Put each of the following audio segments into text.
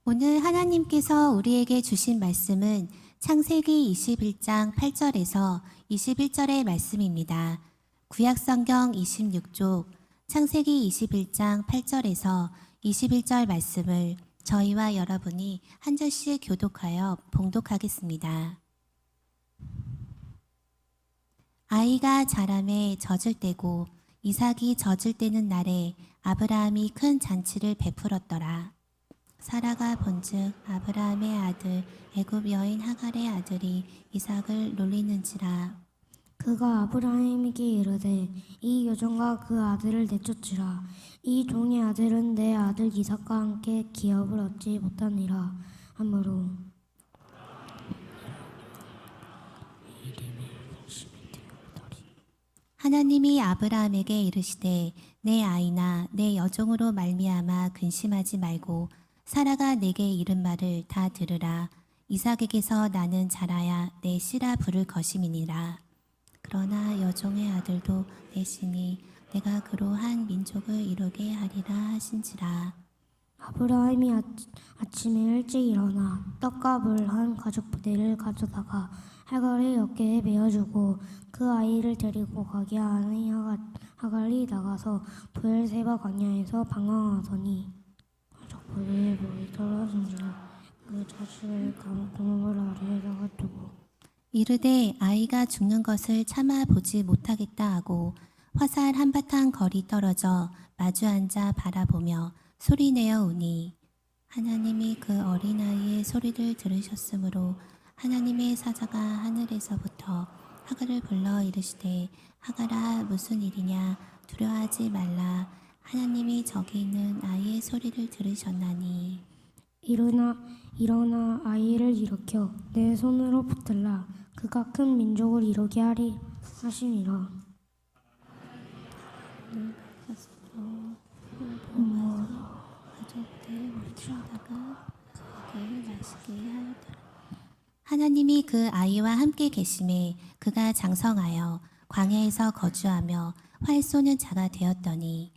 오늘 하나님께서 우리에게 주신 말씀은 창세기 21장 8절에서 21절의 말씀입니다. 구약성경 26쪽 창세기 21장 8절에서 21절 말씀을 저희와 여러분이 한 절씩 교독하여 봉독하겠습니다. 아이가 자라매 젖을 때고 이삭이 젖을 때는 날에 아브라함이 큰 잔치를 베풀었더라. 사라가 본즉 아브라함의 아들 애굽 여인 하갈의 아들이 이삭을 놀리는지라. 그가 아브라함에게 이르되 이 여종과 그 아들을 내쫓으라. 이 종의 아들은 내 아들 이삭과 함께 기업을 얻지 못하니라 하므로 하나님이 아브라함에게 이르시되 내 아이나 내 여종으로 말미암아 근심하지 말고 사라가 내게 이른 말을 다 들으라. 이삭에게서 나는 자라야 내 씨라 부를 것임이니라. 그러나 여종의 아들도 내 씨니 내가 그로 한 민족을 이루게 하리라 하신지라. 아브라함이 아침에 일찍 일어나 떡과 물 한 가죽 부대를 가져다가 하갈의 어깨에 메어주고 그 아이를 데리고 가게 하니 하갈이 나가서 브엘세바 광야에서 방황하더니 부대에 물이 떨어진지라. 그 자식을 그물 아래에다가 두고 이르되 아이가 죽는 것을 참아 보지 못하겠다 하고 화살 한바탕 거리 떨어져 마주 앉아 바라보며 소리내어 우니 하나님이 그 어린아이의 소리를 들으셨으므로 하나님의 사자가 하늘에서부터 하갈을 불러 이르시되 하갈아 무슨 일이냐 두려워하지 말라. 하나님이 저기 있는 아이의 소리를 들으셨나니 일어나 아이를 일으켜 내 손으로 붙들라. 그가 큰 민족을 이루게 하리 하시니라. 하나님이 그 아이와 함께 계심에 그가 장성하여 광야에서 거주하며 활 쏘는 자가 되었더니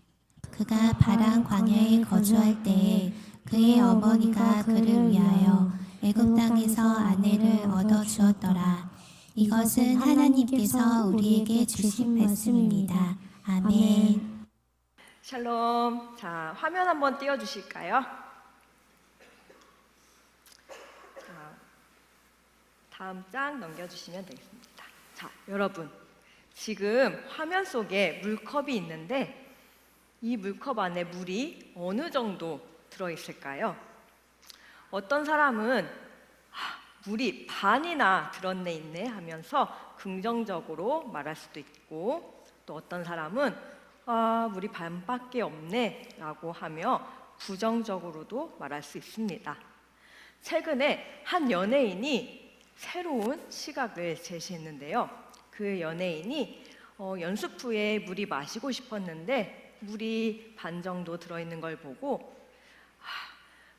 그가 바란 광야에 거주할 때에 그의 어머니가 그를 위하여 애굽 땅에서 아내를 얻어 주었더라. 이것은 하나님께서 우리에게 주신 말씀입니다. 아멘. 샬롬. 자, 화면 한번 띄워주실까요? 자, 다음 장 넘겨주시면 되겠습니다. 자, 여러분, 지금 화면 속에 물컵이 있는데 이 물컵 안에 물이 어느 정도 들어있을까요? 어떤 사람은 물이 반이나 들었네 있네 하면서 긍정적으로 말할 수도 있고, 또 어떤 사람은 물이 반밖에 없네 라고 하며 부정적으로도 말할 수 있습니다. 최근에 한 연예인이 새로운 시각을 제시했는데요. 그 연예인이 연습 후에 물이 마시고 싶었는데 물이 반 정도 들어있는 걸 보고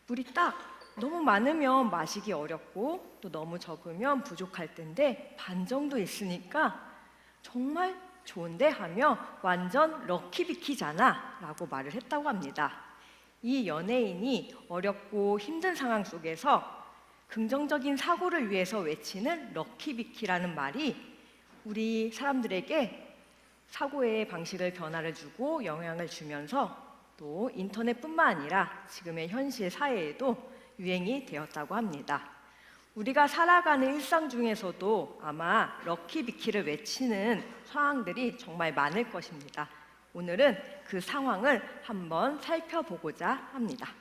물이 딱 너무 많으면 마시기 어렵고 또 너무 적으면 부족할 텐데 반 정도 있으니까 정말 좋은데 하며 완전 럭키비키잖아 라고 말을 했다고 합니다. 이 연예인이 어렵고 힘든 상황 속에서 긍정적인 사고를 위해서 외치는 럭키비키라는 말이 우리 사람들에게 사고의 방식을 변화를 주고 영향을 주면서 또 인터넷뿐만 아니라 지금의 현실 사회에도 유행이 되었다고 합니다. 우리가 살아가는 일상 중에서도 아마 럭키비키를 외치는 상황들이 정말 많을 것입니다. 오늘은 그 상황을 한번 살펴보고자 합니다.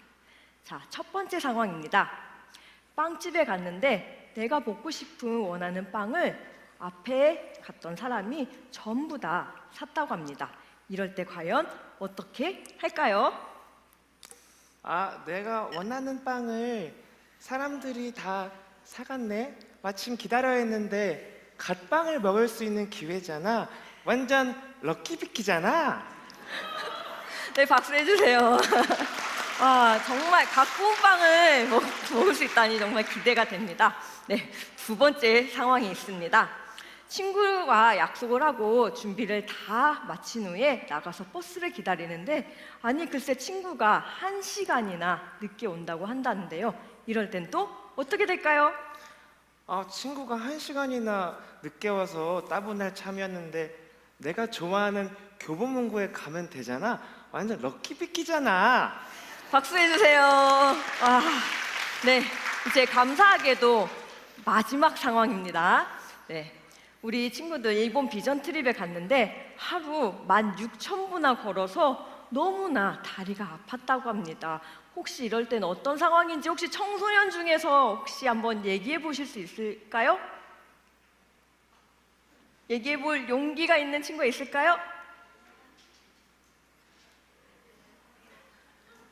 자, 첫 번째 상황입니다. 빵집에 갔는데 내가 먹고 싶은 원하는 빵을 앞에 갔던 사람이 전부 다 샀다고 합니다. 이럴 때 과연 어떻게 할까요? 내가 원하는 빵을 사람들이 다 사갔네? 마침 기다려야 했는데 갓빵을 먹을 수 있는 기회잖아. 완전 럭키비키잖아. 네, 박수 해주세요. 와, 정말 갖고 온 빵을 먹을 수 있다니 정말 기대가 됩니다. 네, 두 번째 상황이 있습니다. 친구와 약속을 하고 준비를 다 마친 후에 나가서 버스를 기다리는데 아니 글쎄 친구가 1시간이나 늦게 온다고 한다는데요. 이럴 땐 또 어떻게 될까요? 친구가 1시간이나 늦게 와서 따분할 참이었는데 내가 좋아하는 교보문고에 가면 되잖아. 완전 럭키비키잖아. 박수 해주세요. 네, 이제 감사하게도 마지막 상황입니다. 네, 우리 친구들 일본 비전 트립에 갔는데 하루 16,000보나 걸어서 너무나 다리가 아팠다고 합니다. 혹시 이럴 때는 어떤 상황인지 혹시 청소년 중에서 혹시 한번 얘기해 보실 수 있을까요? 얘기해 볼 용기가 있는 친구가 있을까요?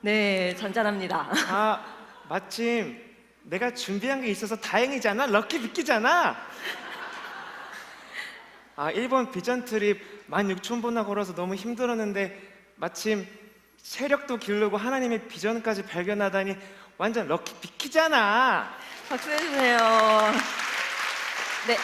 네, 잔잔합니다. 마침 내가 준비한 게 있어서 다행이잖아. 럭키비키잖아. 일본 비전 트립 16,000보나 걸어서 너무 힘들었는데 마침 세력도 기르고 하나님의 비전까지 발견하다니 완전 럭키비키잖아. 박수 해주세요. 네,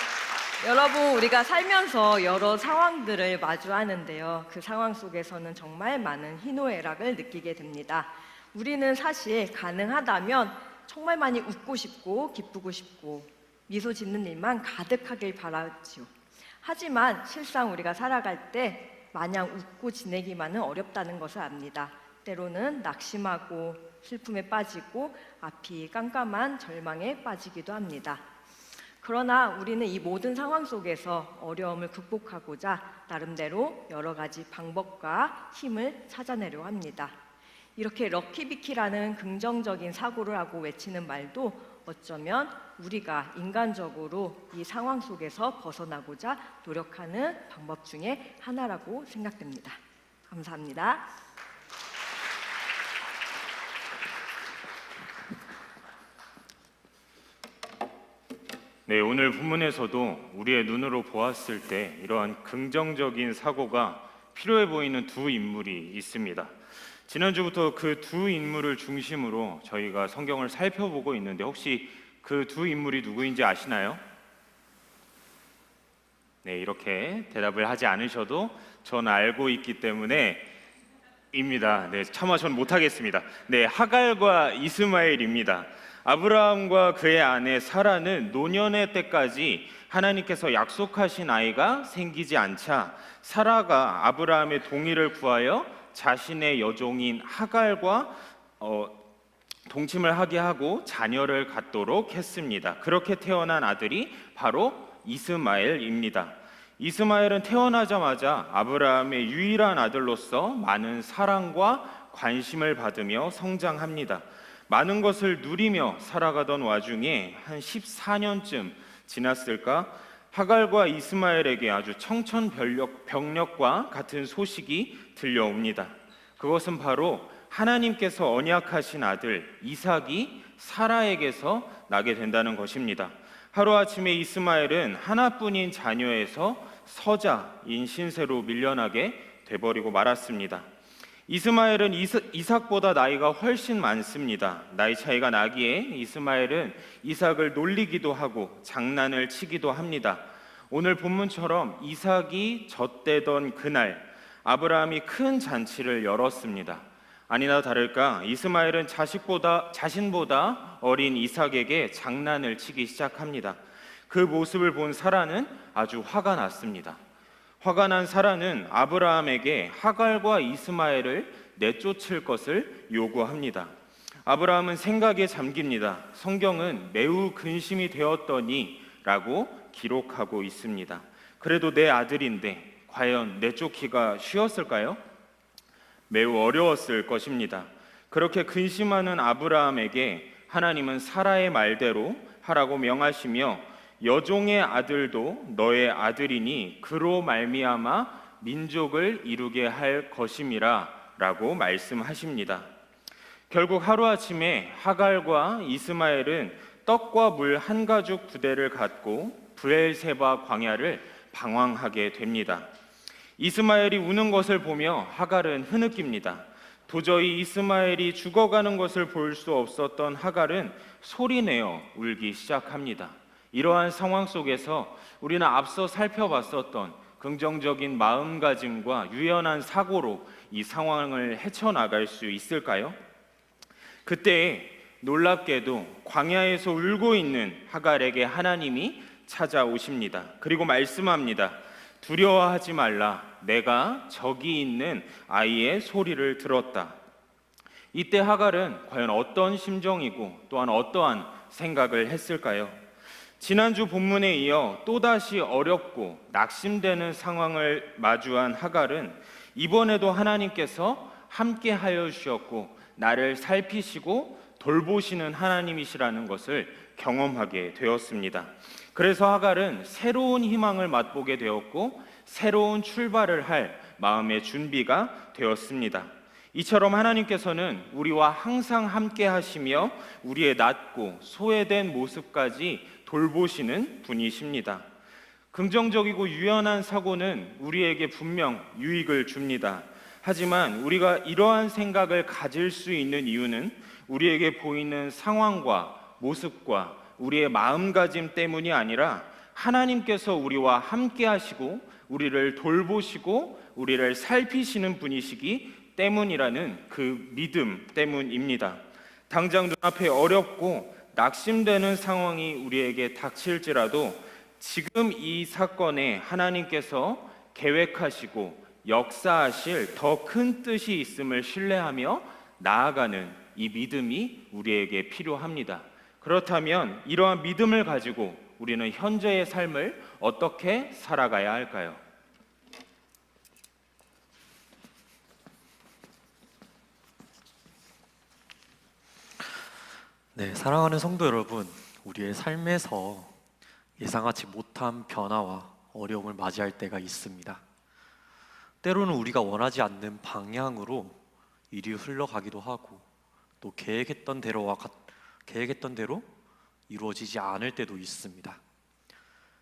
여러분 우리가 살면서 여러 상황들을 마주하는데요. 그 상황 속에서는 정말 많은 희노애락을 느끼게 됩니다. 우리는 사실 가능하다면 정말 많이 웃고 싶고 기쁘고 싶고 미소 짓는 일만 가득하길 바라지요. 하지만 실상 우리가 살아갈 때 마냥 웃고 지내기만은 어렵다는 것을 압니다. 때로는 낙심하고 슬픔에 빠지고 앞이 깜깜한 절망에 빠지기도 합니다. 그러나 우리는 이 모든 상황 속에서 어려움을 극복하고자 나름대로 여러 가지 방법과 힘을 찾아내려 합니다. 이렇게 럭키비키라는 긍정적인 사고를 하고 외치는 말도 어쩌면 우리가 인간적으로 이 상황 속에서 벗어나고자 노력하는 방법 중에 하나라고 생각됩니다. 감사합니다. 네, 오늘 본문에서도 우리의 눈으로 보았을 때 이러한 긍정적인 사고가 필요해 보이는 두 인물이 있습니다. 지난주부터 그 두 인물을 중심으로 저희가 성경을 살펴보고 있는데 혹시 그 두 인물이 누구인지 아시나요? 네, 이렇게 대답을 하지 않으셔도 전 알고 있기 때문에 입니다. 네, 차마 전 못하겠습니다. 네, 하갈과 이스마엘입니다. 아브라함과 그의 아내 사라는 노년의 때까지 하나님께서 약속하신 아이가 생기지 않자 사라가 아브라함의 동의를 구하여 자신의 여종인 하갈과 동침을 하게 하고 자녀를 갖도록 했습니다. 그렇게 태어난 아들이 바로 이스마엘입니다. 이스마엘은 태어나자마자 아브라함의 유일한 아들로서 많은 사랑과 관심을 받으며 성장합니다. 많은 것을 누리며 살아가던 와중에 한 14년쯤 지났을까 하갈과 이스마엘에게 아주 청천벽력과 같은 소식이 들려옵니다. 그것은 바로 하나님께서 언약하신 아들 이삭이 사라에게서 나게 된다는 것입니다. 하루아침에 이스마엘은 하나뿐인 자녀에서 서자인 신세로 밀려나게 돼버리고 말았습니다. 이스마엘은 이삭보다 나이가 훨씬 많습니다. 나이 차이가 나기에 이스마엘은 이삭을 놀리기도 하고 장난을 치기도 합니다. 오늘 본문처럼 이삭이 젖대던 그날 아브라함이 큰 잔치를 열었습니다. 아니나 다를까 이스마엘은 자신보다 어린 이삭에게 장난을 치기 시작합니다. 그 모습을 본 사라는 아주 화가 났습니다. 화가 난 사라는 아브라함에게 하갈과 이스마엘을 내쫓을 것을 요구합니다. 아브라함은 생각에 잠깁니다. 성경은 매우 근심이 되었더니 라고 기록하고 있습니다. 그래도 내 아들인데 과연 내쫓기가 쉬웠을까요? 매우 어려웠을 것입니다. 그렇게 근심하는 아브라함에게 하나님은 사라의 말대로 하라고 명하시며 여종의 아들도 너의 아들이니 그로 말미암아 민족을 이루게 할 것임이라 라고 말씀하십니다. 결국 하루아침에 하갈과 이스마엘은 떡과 물 한 가죽 부대를 갖고 브엘세바 광야를 방황하게 됩니다. 이스마엘이 우는 것을 보며 하갈은 흐느낍니다. 도저히 이스마엘이 죽어가는 것을 볼 수 없었던 하갈은 소리내어 울기 시작합니다. 이러한 상황 속에서 우리는 앞서 살펴봤었던 긍정적인 마음가짐과 유연한 사고로 이 상황을 헤쳐나갈 수 있을까요? 그때 놀랍게도 광야에서 울고 있는 하갈에게 하나님이 찾아오십니다. 그리고 말씀합니다. 두려워하지 말라. 내가 저기 있는 아이의 소리를 들었다. 이때 하갈은 과연 어떤 심정이고 또한 어떠한 생각을 했을까요? 지난주 본문에 이어 또다시 어렵고 낙심되는 상황을 마주한 하갈은 이번에도 하나님께서 함께 하여 주셨고 나를 살피시고 돌보시는 하나님이시라는 것을 경험하게 되었습니다. 그래서 하갈은 새로운 희망을 맛보게 되었고 새로운 출발을 할 마음의 준비가 되었습니다. 이처럼 하나님께서는 우리와 항상 함께 하시며 우리의 낮고 소외된 모습까지 돌보시는 분이십니다. 긍정적이고 유연한 사고는 우리에게 분명 유익을 줍니다. 하지만 우리가 이러한 생각을 가질 수 있는 이유는 우리에게 보이는 상황과 모습과 우리의 마음가짐 때문이 아니라 하나님께서 우리와 함께 하시고 우리를 돌보시고 우리를 살피시는 분이시기 때문이라는 그 믿음 때문입니다. 당장 눈앞에 어렵고 낙심되는 상황이 우리에게 닥칠지라도 지금 이 사건에 하나님께서 계획하시고 역사하실 더 큰 뜻이 있음을 신뢰하며 나아가는 이 믿음이 우리에게 필요합니다. 그렇다면 이러한 믿음을 가지고 우리는 현재의 삶을 어떻게 살아가야 할까요? 네, 사랑하는 성도 여러분, 우리의 삶에서 예상하지 못한 변화와 어려움을 맞이할 때가 있습니다. 때로는 우리가 원하지 않는 방향으로 일이 흘러가기도 하고 또 계획했던 대로 이루어지지 않을 때도 있습니다.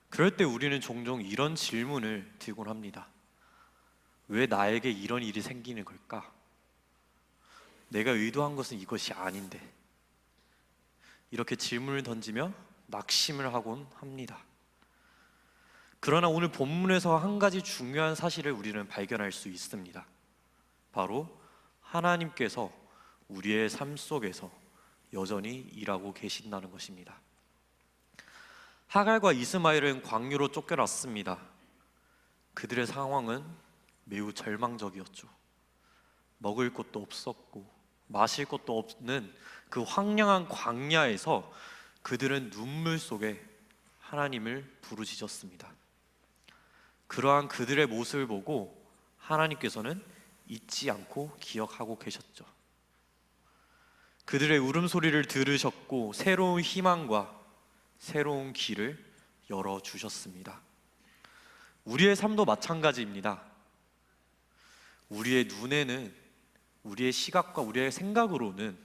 그럴 때 우리는 종종 이런 질문을 드곤 합니다. 왜 나에게 이런 일이 생기는 걸까? 내가 의도한 것은 이것이 아닌데. 이렇게 질문을 던지며 낙심을 하곤 합니다. 그러나 오늘 본문에서 한 가지 중요한 사실을 우리는 발견할 수 있습니다. 바로 하나님께서 우리의 삶 속에서 여전히 일하고 계신다는 것입니다. 하갈과 이스마엘은 광야로 쫓겨났습니다. 그들의 상황은 매우 절망적이었죠. 먹을 것도 없었고 마실 것도 없는 그 황량한 광야에서 그들은 눈물 속에 하나님을 부르짖었습니다. 그러한 그들의 모습을 보고 하나님께서는 잊지 않고 기억하고 계셨죠. 그들의 울음소리를 들으셨고 새로운 희망과 새로운 길을 열어주셨습니다. 우리의 삶도 마찬가지입니다. 우리의 눈에는 우리의 시각과 우리의 생각으로는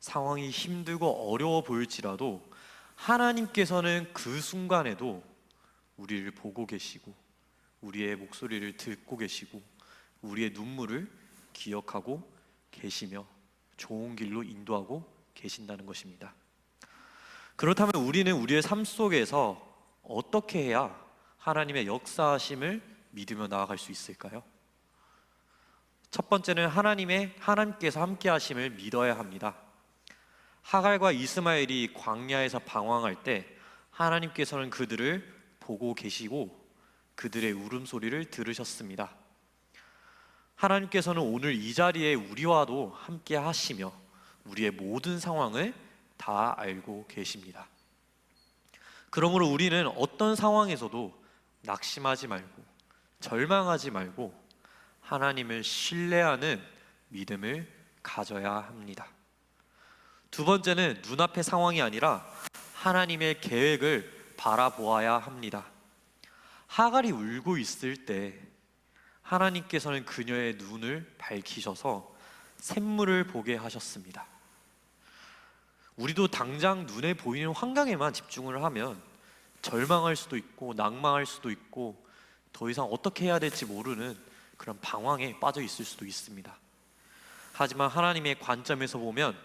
상황이 힘들고 어려워 보일지라도 하나님께서는 그 순간에도 우리를 보고 계시고 우리의 목소리를 듣고 계시고 우리의 눈물을 기억하고 계시며 좋은 길로 인도하고 계신다는 것입니다. 그렇다면 우리는 우리의 삶 속에서 어떻게 해야 하나님의 역사하심을 믿으며 나아갈 수 있을까요? 첫 번째는 하나님께서 함께 하심을 믿어야 합니다. 하갈과 이스마엘이 광야에서 방황할 때 하나님께서는 그들을 보고 계시고 그들의 울음소리를 들으셨습니다. 하나님께서는 오늘 이 자리에 우리와도 함께 하시며 우리의 모든 상황을 다 알고 계십니다. 그러므로 우리는 어떤 상황에서도 낙심하지 말고 절망하지 말고 하나님을 신뢰하는 믿음을 가져야 합니다. 두 번째는 눈앞의 상황이 아니라 하나님의 계획을 바라보아야 합니다. 하갈이 울고 있을 때 하나님께서는 그녀의 눈을 밝히셔서 샘물을 보게 하셨습니다. 우리도 당장 눈에 보이는 환경에만 집중을 하면 절망할 수도 있고 낭망할 수도 있고 더 이상 어떻게 해야 될지 모르는 그런 방황에 빠져 있을 수도 있습니다. 하지만 하나님의 관점에서 보면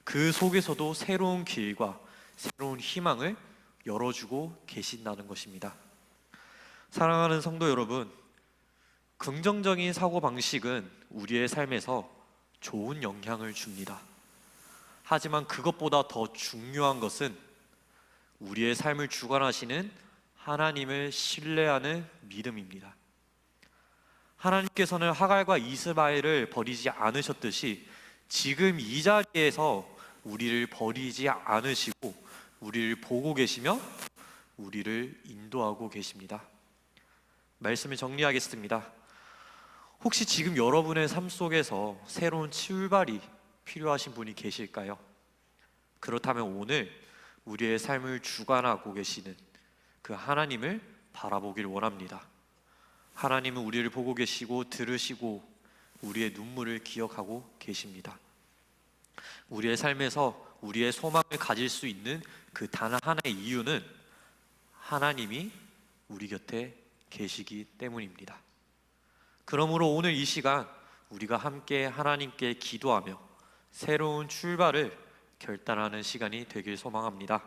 그 속에서도 새로운 길과 새로운 희망을 열어주고 계신다는 것입니다. 사랑하는 성도 여러분, 긍정적인 사고방식은 우리의 삶에서 좋은 영향을 줍니다. 하지만 그것보다 더 중요한 것은 우리의 삶을 주관하시는 하나님을 신뢰하는 믿음입니다. 하나님께서는 하갈과 이스마엘을 버리지 않으셨듯이 지금 이 자리에서 우리를 버리지 않으시고 우리를 보고 계시며 우리를 인도하고 계십니다. 말씀을 정리하겠습니다. 혹시 지금 여러분의 삶 속에서 새로운 출발이 필요하신 분이 계실까요? 그렇다면 오늘 우리의 삶을 주관하고 계시는 그 하나님을 바라보길 원합니다. 하나님은 우리를 보고 계시고 들으시고 우리의 눈물을 기억하고 계십니다. 우리의 삶에서 우리의 소망을 가질 수 있는 그 단 하나의 이유는 하나님이 우리 곁에 계시기 때문입니다. 그러므로 오늘 이 시간 우리가 함께 하나님께 기도하며 새로운 출발을 결단하는 시간이 되길 소망합니다.